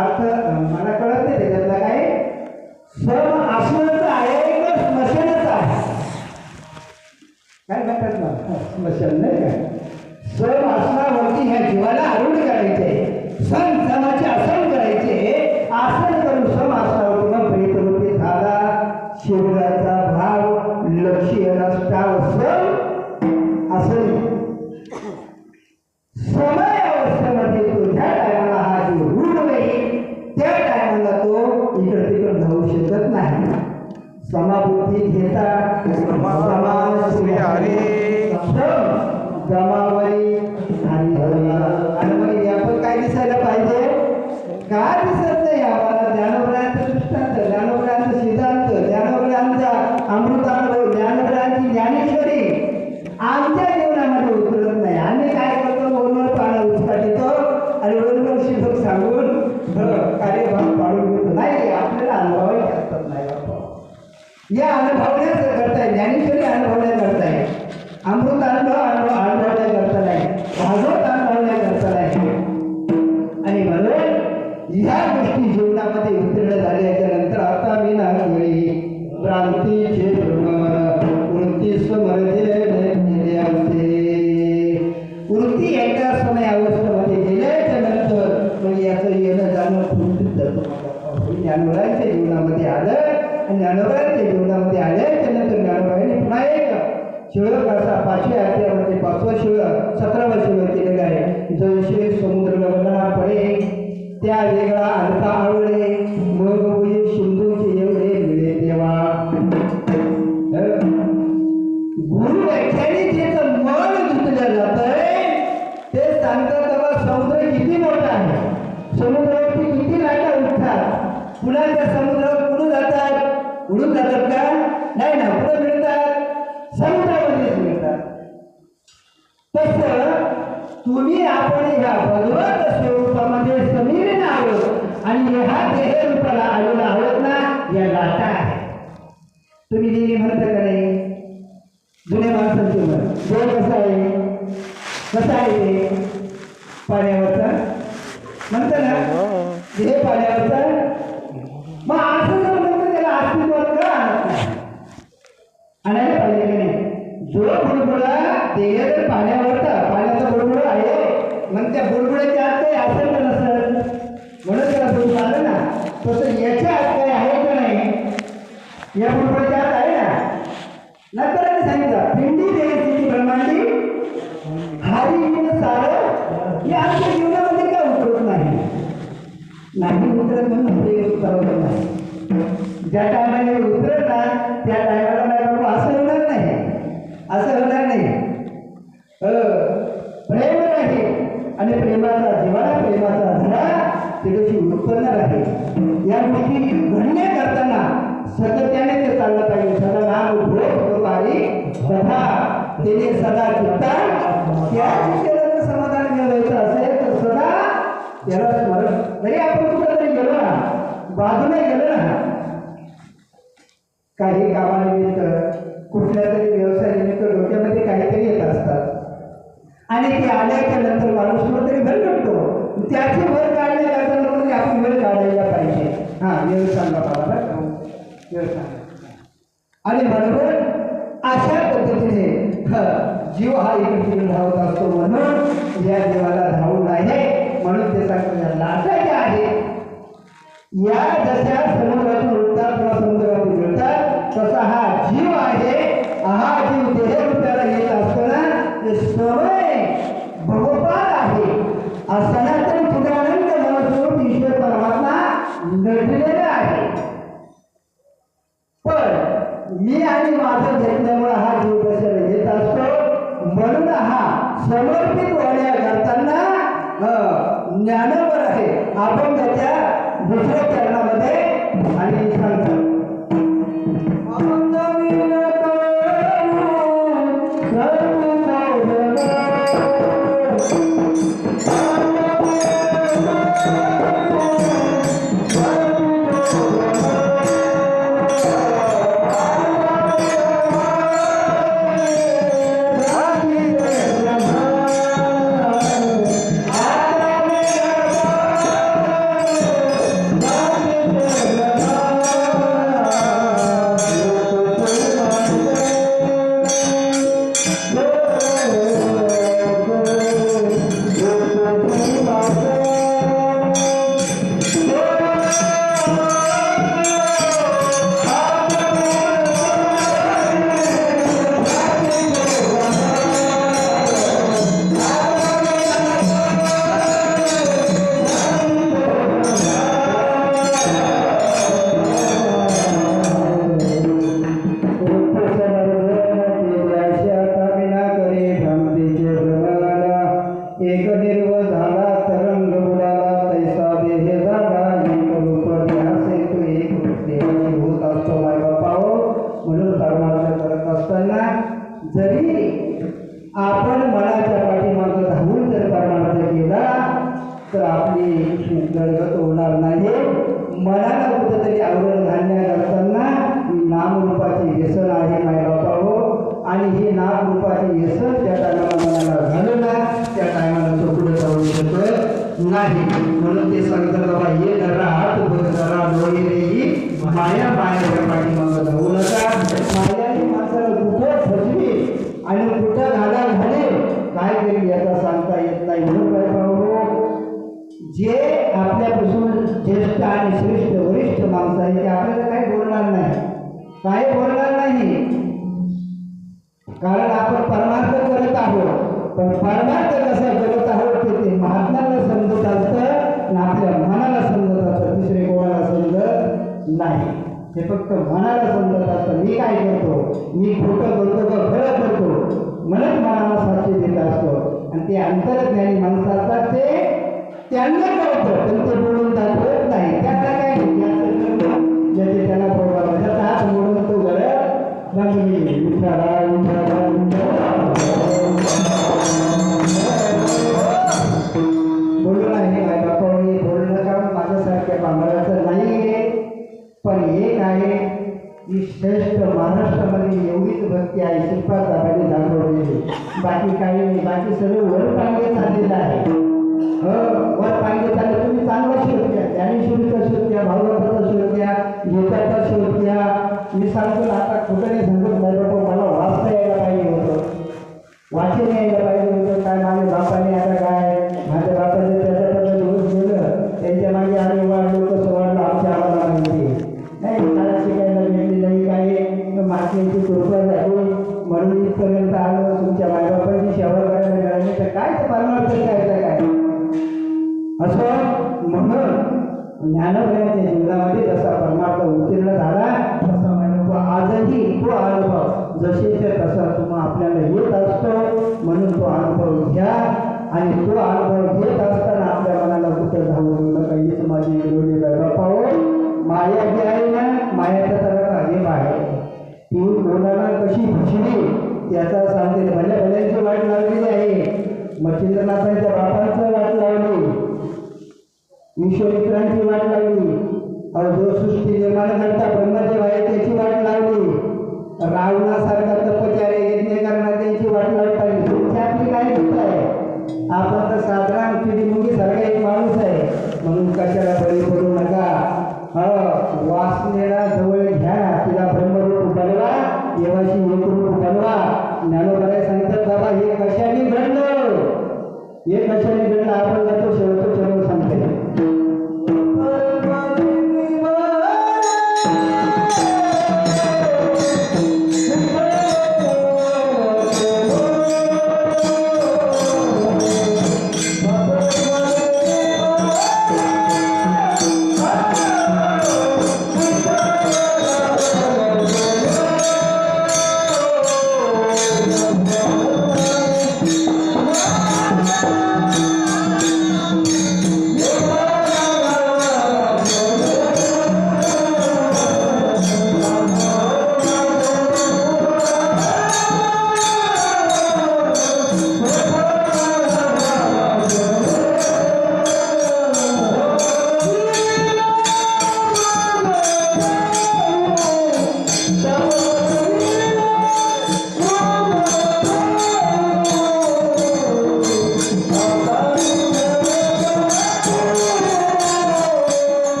अर्थ मला कळत नाही त्याच्यातला काय. सम आसनाचा आहे का स्मशानाचा आहे, काय म्हणतात ना स्मशान नाही का. सम आसनावरती ह्या जीवाला आरूढ करायचे, सण समाचे आसन करायचे. आसन करून सम आसनावरती मग प्रेतरूपी झाला शरीराचा भाव लक्ष्यला शाव सम आसन. समय अवस्थेमध्ये तो ज्या टायमाला हा जीव रूढ होईल त्या टायमाला तो इकडे तिकडे जाऊ शकत नाही. समाबुद्धी घेता जमावरी आणि मग आपण काय दिसायला पाहिजे, काय दिसत नाही आम्हाला. ज्ञानोबरायांचं दृष्टांत, ज्ञानोबरायांचं सिद्धांत, ज्ञानोबरायांचा अमृतानुभव, ज्ञानोबरायांची ज्ञानेश्वरी आमच्या जीवनामध्ये उतरत नाही. आम्ही काय करतो, वरवर पानं उचकाटितो आणि वरवर शिल्लक सांगून कार्यभाग पाडून घेतो. नाही, आपल्याला अनुभव करतात नाही बाबा. या अनुभवण्याच करताय, ज्ञानेश्वरी अनुभवण्या करताय, अमृत अनुभवण्या करता नाही, भागवत अनुभवण्या करता नाही. आणि म्हणून ह्या गोष्टी जीवनामध्ये उत्तीर्ण झाल्याच्या नंतर आता मी ना क्रांतीचे वृत्ती समर्जन वृत्ती एका समय अवस्थेमध्ये गेल्याच्या नंतर मग याचं येणं जाणं फुटत जातं. ज्ञानोबरायांच्या जीवनामध्ये आलं आणि ज्ञानोबरायांच्या जीवनामध्ये आल्याच्या नंतर ज्ञानोबरायांनी पुन्हा एक शिवक असा 5व्या अध्यायामध्ये 5वं शिवक 17वं शिवक केलेलं आहे. जैसे समुद्र गगना पडे त्या वेगळा अर्था आवडे मग होईल सिंधूचे एवढे मिळे देवा. गुरु व्याख्यानिकेचं मन धुतलं जातंय ते सांगतात बाबा समुद्र किती मोठा आहे, समुद्रावरती किती लाटा उठतात, पुन्हा त्या समुद्रावर उडून जातात का नाही ना, पुढे मिळतात समुद्रामध्येच मिळतात. तसं तुम्ही आपण ह्या भगवत स्वरूपामध्ये समीरण आहोत आणि ह्या देह रूपाला आलेला आहोत ना, या लाटा आहे. तुम्ही नेहमी म्हणता का नाही, जुन्या माणसांचे मन देव कसा आहे ते पाण्यावरचा म्हणता ना, देह पाण्यावरचा. मग असं जर म्हणतं त्याला अस्तित्वात का आणत नाही, आणायला पाहिजे की नाही. जो बुडबुडा देह जर पाण्याचा बुडबुडा आहे मग त्या बुडबुड्याच्या आत काही असेल का नसेल, म्हणून त्याला बुडबुड आलं ना. तसं याच्या आत काही आहे का नाही, या बुडबुड्याच्या आत आहे ना. नंतर सांगितलं पिंडी देण्याची ब्रह्मांडी हारी सारं हे आमच्या जीवनामध्ये काय उतरत नाही उतरत म्हणून ते उतरवत नाही. ज्या टायमाला उतरत ना त्या टायमाला नाही बाबा असं होणार नाही, असं होणार नाही. प्रेम राहील आणि प्रेमाचा जिव्हाळा, प्रेमाचा धडा तिथे उत्पन्न राहील. या गोष्टी घडण्या करताना सातत्याने ते चाललं पाहिजे. सदा नाम उद्भव वारी सदा तिने सदा चित्ता त्याची त्याला समाधान मिळवायचं असेल तर सदा त्याला स्मरण. जरी आपण कुठं तरी गेलो ना, बाजूला गेलो ना, काही कामानिमित्त कुठल्या तरी व्यवसायानिमित्त डोक्यामध्ये काही जीव हा इकडे तिकडे धावत असतो म्हणून या जीवाला धावू नये म्हणून ते सांगतो लाटायचे आहे. या जशा समुद्रातून उठतात किंवा समुद्रातून मिळतात तसा हा जीव आहे. हा जीव देह रूपाला येत असताना ते समय भगवपाल आहे. सनातन चिदानंद मनस्वरूप ईश्वर परमात्मा नटलेला आहे. पण मी आणि माझं घेतल्यामुळे हा जीव कशाला येत असतो म्हणून हा समर्पित होण्या करताना ज्ञानावर आहे. आपण त्याच्या दुसऱ्या चरणामध्ये आणि सांगतो जरी आपण मनाच्या पाठीमागं धावून जर परमार्थ केला तर आपली गळगत होणार नाही. मनाला कुठंतरी आवरण घालण्या करताना नामरूपाची व्यसन आहे माय बापा हो. आणि ही नामरूपाची व्यसन त्या टायमाला मनाला घालून त्या टायमाला तो पुढे जाऊ शकत नाही. म्हणून ते सांगतात बाबा ये जरा हात बघ जरा डोळे रे माया मायाच्या पाठीमागं धावू नका. मायाने माणसाला कुठं फसवी आणि कुठं घाला घाले काय करी याचा सांगता येत नाही. म्हणून काय पाहू जे आपल्यापासून ज्येष्ठ आणि श्रेष्ठ वरिष्ठ माणसं आहे ते आपल्याला काही बोलणार नाही. काय बोलणार नाही कारण आपण परमार्थ करत आहोत. पण परमार्थ कसा करत आहोत ते महात्म्याला समजत असतं ना आपल्या मनाला समजत असतं. दुसरे कोणाला समजत नाही. ते फक्त मनाला समजत असतं. मी काय करतो मी खोटं करतो का खरं करतो म्हणत मनाला साक्षी देत असतो. आणि ते अंतर्ज्ञानी माणसं असतात ते त्यांना कळतं पण ते बोलून दाखवत नाही. त्याला काय ज्याचे त्याला प्रभाव त्याचा हात मोडून तो घरात बोलू नाही काय बापा बोलणं का माझ्यासारख्या बांबळाचं नाही. पण एक आहे की श्रेष्ठ महाराष्ट्रामध्ये एवढीच भक्ती आहे श्रीपाद दादाने दाखवलेली. बाकी काही नाही. बाकी सगळं वर पांगे चाललेलं आहे. वर पांगे चालले तुम्ही चांगला शोध घ्या. ज्ञानेश्वरीचा शोध घ्या भागवताचा शोध घ्या गीताचा शोध घ्या. मी सांगतो आता कुठं नाही सांगत नाही बाबा मला वाचता यायला पाहिजे होतं वाचन यायला पाहिजे होतं. काय माझ्या बापाने आता काय माझ्या बापाने त्याच्या दिवस गेलं त्यांच्या मागे आम्ही वाढलो कसं वाढलं आमच्या आम्हाला माहिती नाही. मला शिकायला भेटली नाही काय मागची कृपा झाली म्हणून इथपर्यंत आलो. तुमच्या मायबापाची सेवा करायला मिळाली तर काय ते परमार्थ काय काय असं. म्हणून ज्ञानोदयाच्या जीवनामध्ये जसा परमार्थ उत्तीर्ण झाला तसा अनुभव आजही तो अनुभव जसेच्या तसा तुम्हा आपल्याला येत असतो. म्हणून तो अनुभव घ्या आणि तो अनुभव घेत असताना आपल्या मनाला कुठं धावून काहीच माझी डोळे बापाओ माया जी आहे ना मायाचा जरा आदेव आहे. ती कोणाला कशी भुसली याचा सांगते. भल्या भल्यांची वाट लावलेली आहे. मच्छिंद्रनाथांच्या बापांचं वाट लावली विश्वमित्रांची वाट लावली. जो सृष्टी निर्माण करता ब्रह्मदेव आहे त्याची वाट लावली. रावणासारखा तपचार्य यज्ञ करणार त्यांची वाट लावली. तुमची आपली काय चूक आहे. आपण तर साधारण चिडीमुंगी सारखा एक माणूस आहे म्हणून कशाला बळी पडू नका. वासनेला जवळ घ्या. तिला ब्रह्मरूप बनवा देवाशी एक रूप बनवा. ज्ञानोबराय सांगतात बाबा हे कशाने घडलं, हे कशाने घडलं आपण त्याचं शेवटचं चरण सांगते.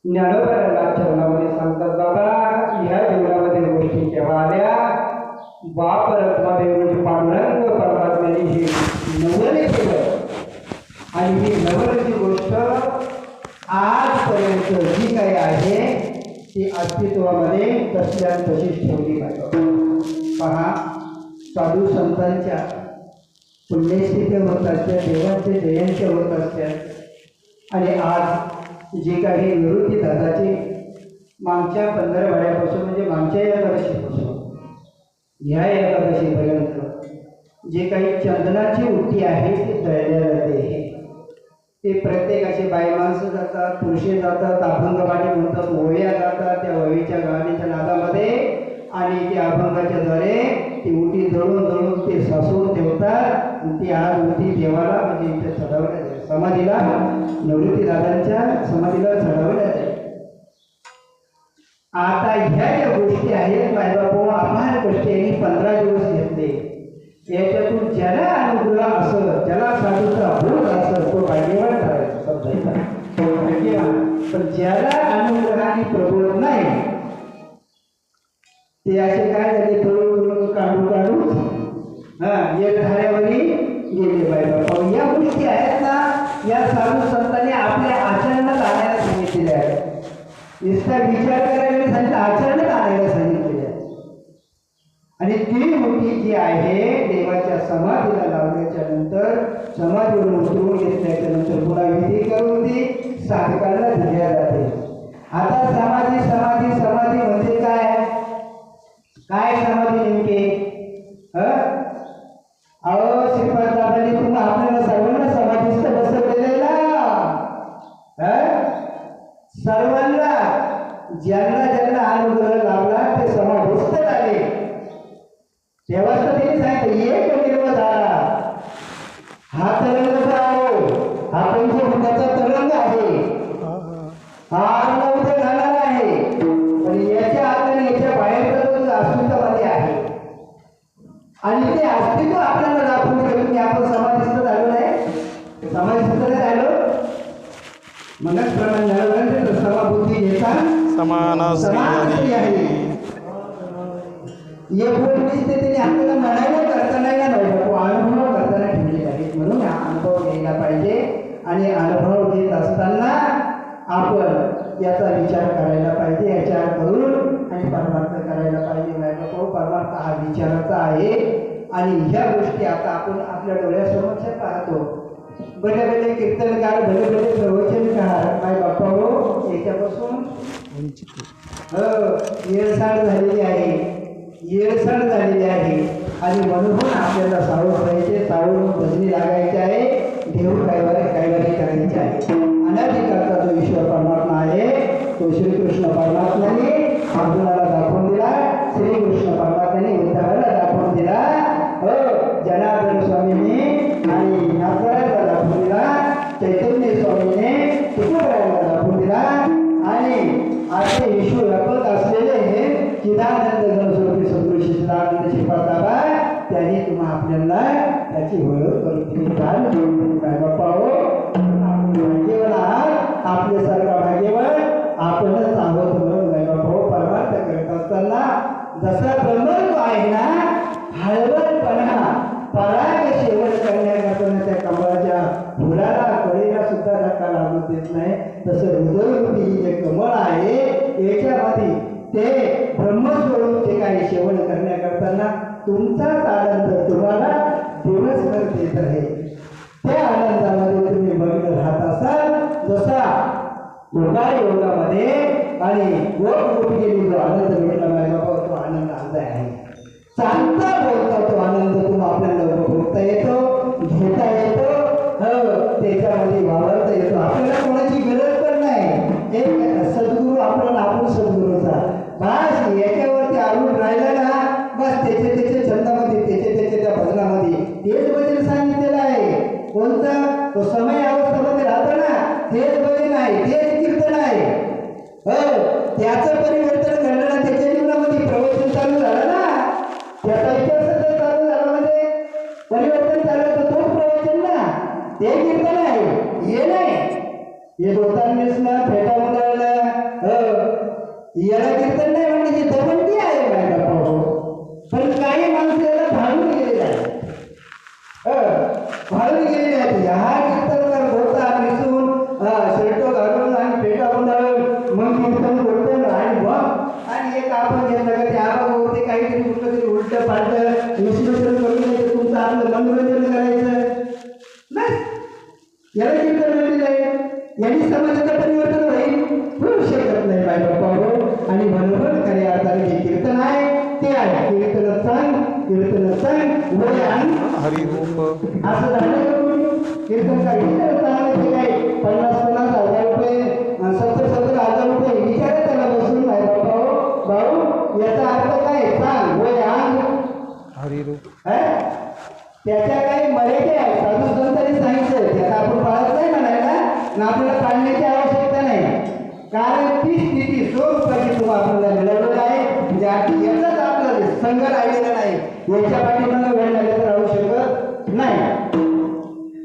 ज्ञानोबा चरणामध्ये सांगतात बाबा ह्या जीवनामध्ये गोष्टी केव्हा आल्या बाप रत्नादेव पांडुरंग परमात्म्याने ही नवल केलं आणि ही नवलची गोष्ट आजपर्यंत जी काही आहे ती अस्तित्वामध्ये तसल्या तशीच ठेवली पाहिजे. पहा साधू संतांच्या पुण्यस्थिती होत असत्या, देवांचे जयंती होत असत्या आणि आज जी काही निवृत्ती दादाची मागच्या 15 वाड्यापासून म्हणजे मागच्या एकादशीपासून ह्या एकादशीपर्यंत जी काही चंदनाची उट्टी आहे ती तळल्या जाते. ते प्रत्येकाचे बाई माणसं जातात, पुरुषे जातात, अभंग गाणी म्हणतात, ओव्या गातात. त्या ओवीच्या गाण्याच्या नादामध्ये आणि त्या अभंगाच्या द्वारे ती उटी दळून दळून ते सासून ठेवतात. ती आज उटी देवाला म्हणजे इथे चढवल्या जाते, समाधीला, निवृत्ती दादांच्या समाधीला चढवल्या जाते. आता ह्या ज्या गोष्टी आहेत मायबापू, अपार गोष्टी यांनी 15 दिवस घेतले. याच्यातून ज्याला अनुग्रह असं, ज्याला साधूचा भूत असं, तो भाग्यवान करायचा समजायचा, तो भाग्यवान. पण ज्याला अनुग्रहाने प्रबोध नाही, ते असे काय झाले, थोडं काढू काढू एक धाऱ्यावरी गेले बायबा. या गोष्टी आहेत ना, या साधू संतांनी आपल्या आचरणात आणायला सांगितलेल्या आहेत. नुसता विचार करायला सांगितलं, आचरणात आणायला सांगितलेले आहे. आणि ती मुठी जी आहे देवाच्या समाधीला लावल्याच्या नंतर, समाधीवरून उतरवून घेतल्याच्या नंतर पुन्हा विधी करून ती साधकांना दिल्या जाते. आता समाधी समाधी समाधी म्हणजे काय, काय समाधी नेमके? अहो श्रीपाद दादांनी तुम्ही आपल्याला सर्वांना समाधीस्थ बसवलेले ना, सर्वांना ज्यांना ज्यांना अनुग्रह लाभला ते समाधीस्थ झाले. तेव्हाच तर त्यांनी सांगितलं एक निर्मळ झाला. हा तरंग आहे, हा पंचभूताचा तरंग आहे, हा अनुभव झालेला आहे. पण याच्या आत आणि याच्या बाहेरचा जो अस्तित्वामध्ये आहे, आणि ते अस्तित्व आपल्याला दाखवून देतो की आपण समाधीस्थ झालो नाही, समाधीस्थ नाही झालो. मगच प्रमाण समाबुद्धी घेता समान आहे. एक गोष्ट त्यांनी आपल्याला म्हणायला करताना अनुभव करताना ठेवले आहेत. म्हणून हा अनुभव घ्यायला पाहिजे. आणि अनुभव घेत असताना आपण याचा विचार करायला पाहिजे, विचार करून आणि परमार्थ करायला पाहिजे. परमार्थ हा विचाराचा आहे. आणि ह्या गोष्टी आता आपण आपल्या डोळ्यासमोर पाहतो. भले भले कीर्तनकार, भले भले प्रवचनकार, माय बाप्पा हो, याच्यापासून येळसाड झालेली आहे, येळसाड झालेली आहे. आणि म्हणून आपल्याला सावध व्हायचे, सावध भजनी लागायचे आहे, देव कैवारी करायचे आहे. अनादिकालचा जो ईश्वर परमात्मा आहे, तो श्रीकृष्ण परमात्म्याने अर्जुनाला दाखवून दिला, श्रीकृष्ण परमात्म्याने उद्धवाला दाखवून दिला, जनार्दन स्वामीने आणि नागराला दाखवून दिला, चैतन्य स्वामीने तुकोबराला दाखवून दिला. आणि असे विश्व व्यापक असलेले चिदानंद घनस्वरूपी सद्गुरू चिदानंद श्रीपाद बाबा, त्यांनी तुम्हा आपल्याला त्याची ओळख करून दिली. काय बाप्पा हो, आपण भाग्यवान आहात, आपल्यासारखा भाग्यवान आपणच आहोत. म्हणून काय बाप्पा हो, परमार्थ करत असताना जसा ब्रह्मत्व आहे ना, हळवणपणा पराग सेवन करण्याकरता त्या कमळाच्या फुलाला कळीला सुद्धा धक्का लागू देत नाही, तसं हृदयरूपी जे कमळ आहे याच्यामध्ये ते ब्रह्मस्वरूप जे काही सेवन करण्याकरताना तुमचाच आनंद तुम्हाला दिवसभर देत आहे. त्या आनंदामध्ये तुम्ही मग्न राहत असाल. जसा योगामध्ये आणि गोपी जो आनंद मिळला बाबा, तो आनंद आनंद आहे. चांगला बोलता तो आनंद तुम्हाला आपल्याला उपभोगता येतो, घेता येतो, त्याच्यामध्ये वावरता येतो. आपल्याला कोणाची गरज पण नाही. एक सद्गुरू आपण, आपण सद्गुरूचा बस याच्यावरती आवडून राहिला ना, बस त्याचे त्याचे छंदामध्ये, त्याचे त्याचे त्या भजनामध्ये तेच भजन सांगितलेलं आहे. कोणतं? तो समय अवस्थेमध्ये राहतो ना, तेच भजन आहे, तेच कीर्तन आहे. त्याचं परिवर्तन घडलं ना, त्याच्या जीवनामध्ये प्रवचन चालू झालं ना, त्याचा इतिहास चालू झाला, म्हणजे परिवर्तन चालू होतं, तोच प्रवचन ना, ते कीर्तन आहे. हे नाही हे दोतांनीच ना फेटा मुलाला याला कीर्तन नाही म्हणजे दमंती आहे काय बाबा. पण काही माणसं याला भाळून गेलेले आहेत, भाळून गेलेले आहेत. हा कीर्तनकार होता निसून शर्ट घालून आणि फेटा मुलाला मग कीर्तन करतो आणि मग आणि एक आपण घेतलं का ते आबा होते काहीतरी कुठलं तरी उलट पालट विश्लेषण करून द्यायचं, तुमचं आपलं मनोरंजन करायचं. बस याला कीर्तन मिळलेलं आहे. यांनी समाजाचं परिवर्तन होऊ शकत नाही बाय बाप्पा हो. आणि बरोबर खऱ्या अर्थाने जे कीर्तन आहे ते आहे. कीर्तन सांग, कीर्तन सांग, वय आणि हरिरूप असं झालं का कोणी कीर्तन काय चांगलं ते काय याचा अर्थ काय सांग वय अंग त्याच्या काही मर्यादा आहे. साधू संतांनी सांगितलं त्याचा आपण पाळत नाही म्हणायला ना आपल्याला पाळण्याची आवश्यकता नाही. कारण ती स्थिती स्वरूपाची तुम्ही आपल्याला मिळवलेलं आहे. याचाच आपला संघ राहिलेला नाही. याच्या पाठीमागे वेळ लागला तर राहू शकत नाही.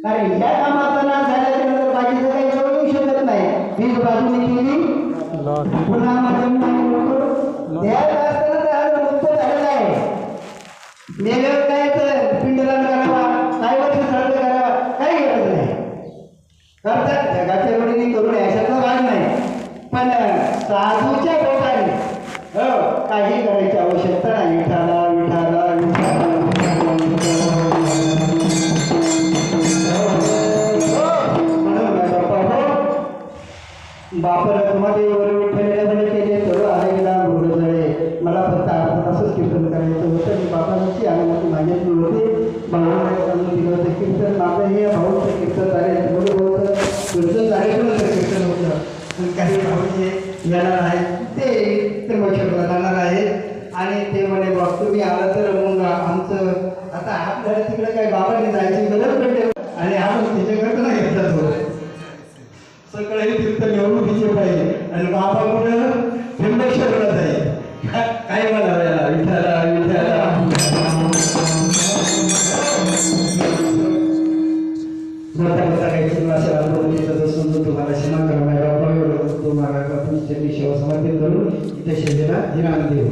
कारण या कामाचा नाश झाल्याच्या नंतर बाकीचं काही करू शकत नाही. वीज बाजूने केली पुन्हा मुक्त झालेला आहे. मेल्यावर काय तर पिंडदान करावा काही वर्ष श्राद्ध करावा काही गरज नाही. करतात जगाच्या वडील करून याच्यातला भाग नाही. पण साधूच्या बोटाने काही करायची आवश्यकता नाही. विठाला विठाला बापर तुम्हाला विठ्ठलेल्यामध्ये केले तर आलेला गुरुजळे मला फक्त आपण असंच कीर्तन करायचं होतं. मी बापांची अनुमती मागितली होती. भाऊने दिलं होतं कीर्तन. माझं हे भाऊचं कीर्तन झाले बरोबर तुमचं कार्यक्रमाचं कीर्तन होतं. पण काही भाऊ जे येणार आहेत ते त्र्यंबकेश्वरला जाणार आहेत आणि ते म्हणे बघ तुम्ही आला तर मग आमचं आता आपल्याला तिकडे काही बाबांनी जायची गरज पडली आणि आपण त्याच्याकडे नाही घेतला तो सगळे तीर्थ निवडणुकीचे पाहिजे आणि बाबा कुठं त्र्यंबकेश्वरला जाईल. काय म्हणावं याला विठाला विठाला काही तुम्हाला क्षमा करा. तुम्हाला तुमची सेवा समर्पित करून इथे शेतीला इनाम देऊ.